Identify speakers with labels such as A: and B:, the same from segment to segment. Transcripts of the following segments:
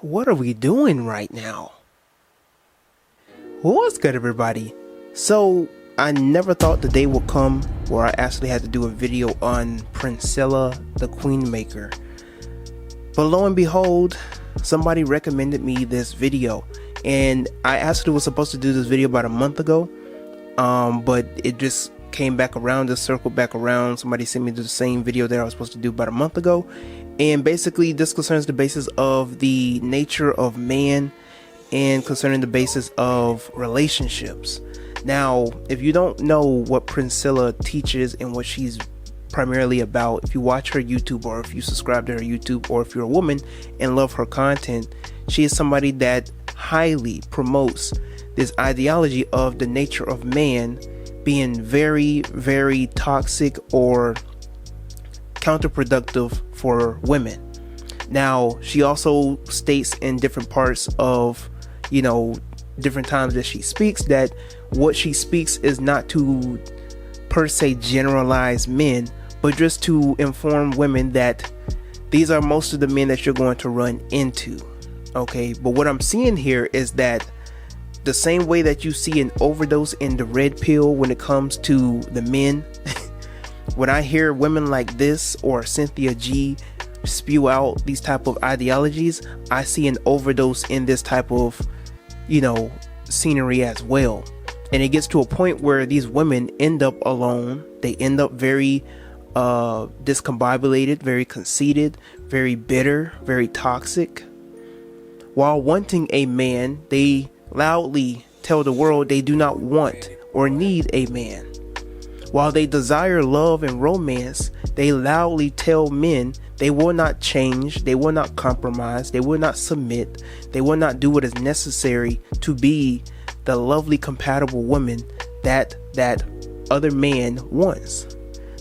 A: What are we doing right now? Well, what's good, everybody? So I never thought the day would come where I actually had to do a video on Princella, the Queen Maker. But lo and behold, somebody recommended me this video, and I actually was supposed to do this video about a month ago, but it just came back around, just circled back around. Somebody sent me the same video that I was supposed to do about a month ago, and basically this concerns the basis of the nature of man and concerning the basis of relationships. Now, if you don't know what Princella teaches and what she's primarily about, if you watch her YouTube, or if you subscribe to her YouTube, or if you're a woman and love her content, she is somebody that highly promotes this ideology of the nature of man being very, very toxic or counterproductive for women. Now, she also states in different parts of, different times that she speaks, that what she speaks is not to per se generalize men, but just to inform women that these are most of the men that you're going to run into. Okay, but what I'm seeing here is that the same way that you see an overdose in the red pill when it comes to the men, when I hear women like this or Cynthia G spew out these type of ideologies, I see an overdose in this type of scenery as well. And it gets to a point where these women end up alone. They end up very discombobulated, very conceited, very bitter, very toxic. While wanting a man, they loudly tell the world they do not want or need a man. While they desire love and romance, they loudly tell men they will not change, they will not compromise, they will not submit, they will not do what is necessary to be the lovely, compatible woman that other man wants.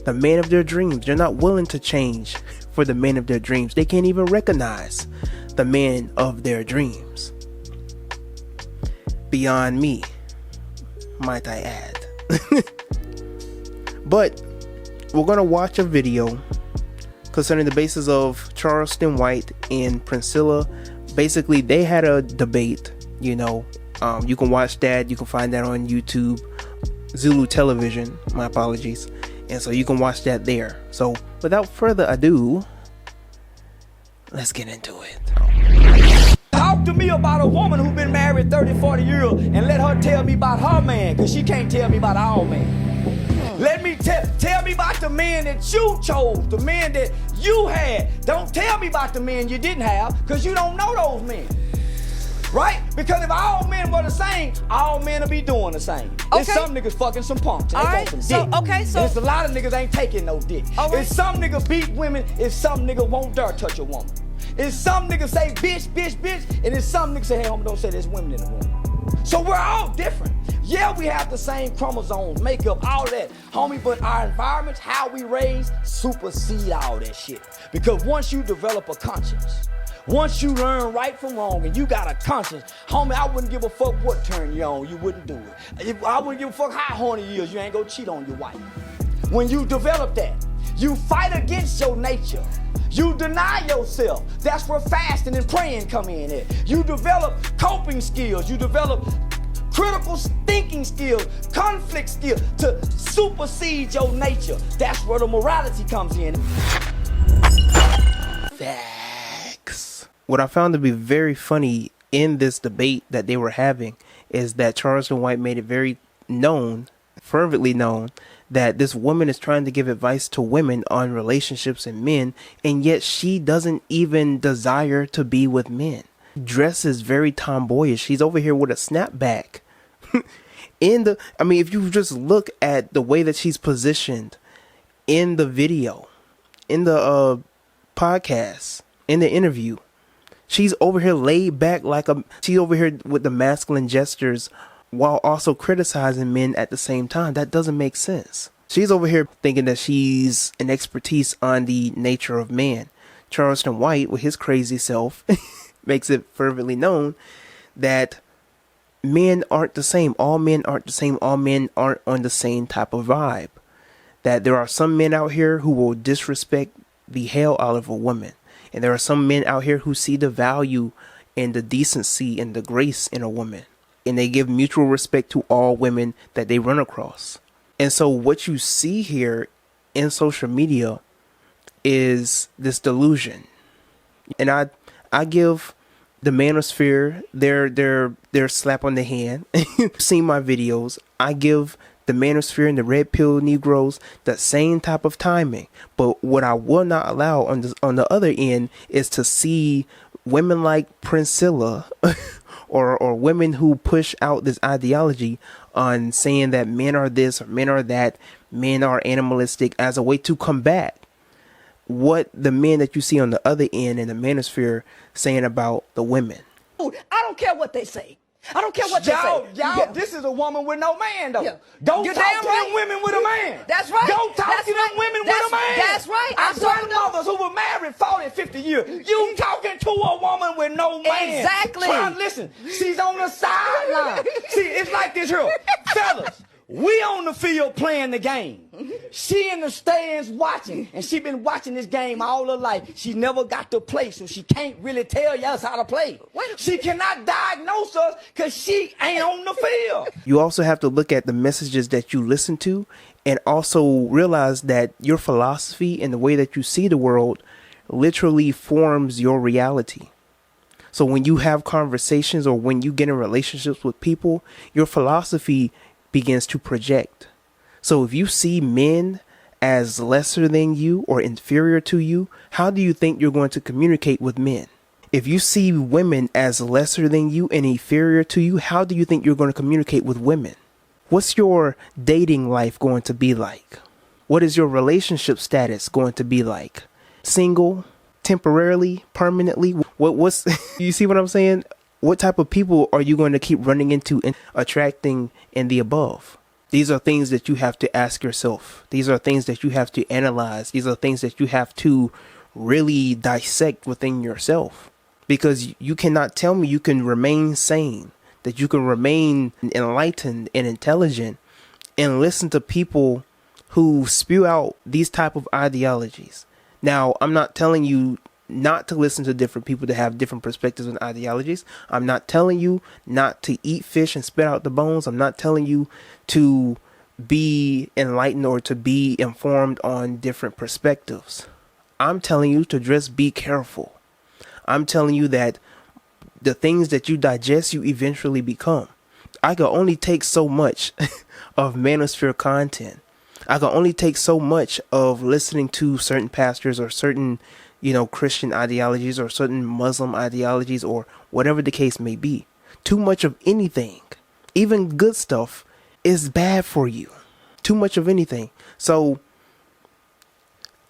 A: The man of their dreams. They're not willing to change for the man of their dreams. They can't even recognize the man of their dreams. Beyond me, might I add. But we're going to watch a video concerning the basis of Charleston White and Princella. Basically, they had a debate, you can watch that. You can find that on YouTube, Zulu Television, my apologies. And so you can watch that there. So without further ado, let's get into it.
B: Talk to me about a woman who's been married 30, 40 years and let her tell me about her man, because she can't tell me about our man. Let me tell me about the men that you chose, the men that you had. Don't tell me about the men you didn't have, because you don't know those men. Right? Because if all men were the same, all men will be doing the same. Okay. There's some niggas fucking some punks. And they want some dick. There's a lot of niggas ain't taking no dick. If some niggas beat women, if some niggas won't dare touch a woman. If some niggas say bitch, bitch, bitch, and if some niggas say, hey, homie, don't say there's women in the room. So we're all different. Yeah, we have the same chromosomes, makeup, all that, homie, but our environments, how we raise, supersede all that shit. Because once you develop a conscience, once you learn right from wrong and you got a conscience, homie, I wouldn't give a fuck what turn you on, you wouldn't do it. I wouldn't give a fuck how horny you is, you ain't gonna cheat on your wife. When you develop that, you fight against your nature. You deny yourself. That's where fasting and praying come in at. You develop coping skills. You develop critical thinking skills, conflict skills to supersede your nature. That's where the morality comes in.
A: Facts. What I found to be very funny in this debate that they were having is that Charleston White made it very known, fervently known, that this woman is trying to give advice to women on relationships and men, and yet she doesn't even desire to be with men. Dresses very tomboyish. She's over here with a snapback. If you just look at the way that she's positioned in the video, in the podcast, in the interview, she's over here laid back she's over here with the masculine gestures while also criticizing men at the same time. That doesn't make sense. She's over here thinking that she's an expertise on the nature of man. Charleston White, with his crazy self, makes it fervently known that men aren't the same. All men aren't the same. All men aren't on the same type of vibe. That there are some men out here who will disrespect the hell out of a woman. And there are some men out here who see the value and the decency and the grace in a woman. And they give mutual respect to all women that they run across. And so what you see here in social media is this delusion. And I give the manosphere their slap on the hand. Seen my videos. I give the manosphere and the red pill Negroes the same type of timing. But what I will not allow on the other end is to see women like Princella or women who push out this ideology on saying that men are this or men are that, men are animalistic, as a way to combat what the men that you see on the other end in the manosphere saying about the women.
C: I don't care what they say. I don't care what they say.
B: Y'all, this is a woman with no man, though.
C: Yeah.
B: Don't
C: You're
B: talk
C: damn
B: to
C: right.
B: them women with a man.
C: That's right.
B: Don't talk
C: That's
B: to them
C: right.
B: women
C: That's-
B: with a man.
C: that's right.
B: Our
C: I told them.
B: grandmothers who were married 40, 50 years. You talking to a woman with no man.
C: Exactly.
B: Listen, she's on the sideline. See, it's like this here. Fellas, we on the field playing the game. She in the stands watching, and she been watching this game all her life. She never got to play, so she can't really tell us how to play. She cannot diagnose us because she ain't on the field.
A: You also have to look at the messages that you listen to, and also realize that your philosophy and the way that you see the world literally forms your reality. So when you have conversations or when you get in relationships with people, your philosophy begins to project. So if you see men as lesser than you or inferior to you, how do you think you're going to communicate with men? If you see women as lesser than you and inferior to you, how do you think you're going to communicate with women? What's your dating life going to be like? What is your relationship status going to be like? Single, temporarily, permanently? What's you see what I'm saying? What type of people are you going to keep running into and attracting in the above? These are things that you have to ask yourself. These are things that you have to analyze. These are things that you have to really dissect within yourself. Because you cannot tell me you can remain sane, that you can remain enlightened and intelligent and listen to people who spew out these type of ideologies. Now, I'm not telling you not to listen to different people that have different perspectives and ideologies. I'm not telling you not to eat fish and spit out the bones. I'm not telling you to be enlightened or to be informed on different perspectives. I'm telling you to just be careful. I'm telling you that the things that you digest, you eventually become. I can only take so much of manosphere content. I can only take so much of listening to certain pastors or certain Christian ideologies or certain Muslim ideologies or whatever the case may be. Too much of anything, even good stuff, is bad for you. Too much of anything. So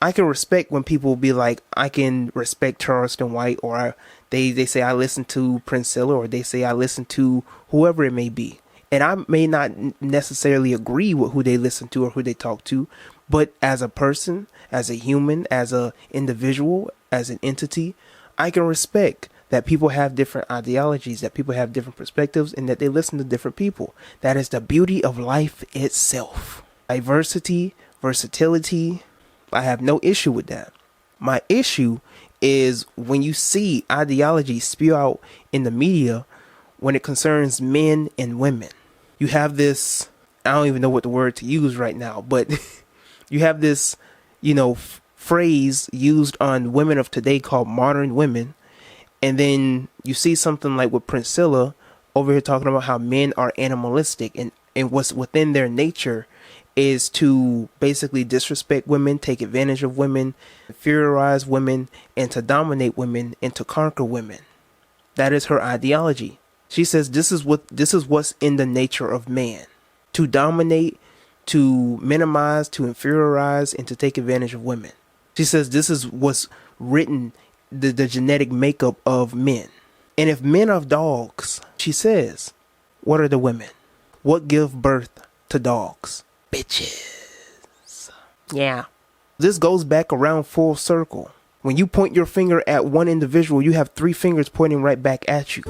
A: I can respect when people be like, I can respect Charleston White, or they say I listen to Princella, or they say I listen to whoever it may be. And I may not necessarily agree with who they listen to or who they talk to, but as a person, as a human, as a individual, as an entity, I can respect that people have different ideologies, that people have different perspectives, and that they listen to different people. That is the beauty of life itself. Diversity, versatility, I have no issue with that. My issue is when you see ideology spew out in the media when it concerns men and women. You have this, I don't even know what the word to use right now, but you have this, phrase used on women of today called modern women. And then you see something like with Princella over here talking about how men are animalistic and what's within their nature is to basically disrespect women, take advantage of women, inferiorize women, and to dominate women and to conquer women. That is her ideology. She says this is what's in the nature of man. To dominate, to minimize, to inferiorize, and to take advantage of women. She says this is what's written, the genetic makeup of men. And if men are dogs, she says, what are the women? What give birth to dogs? Bitches. Yeah. This goes back around full circle. When you point your finger at one individual, you have three fingers pointing right back at you.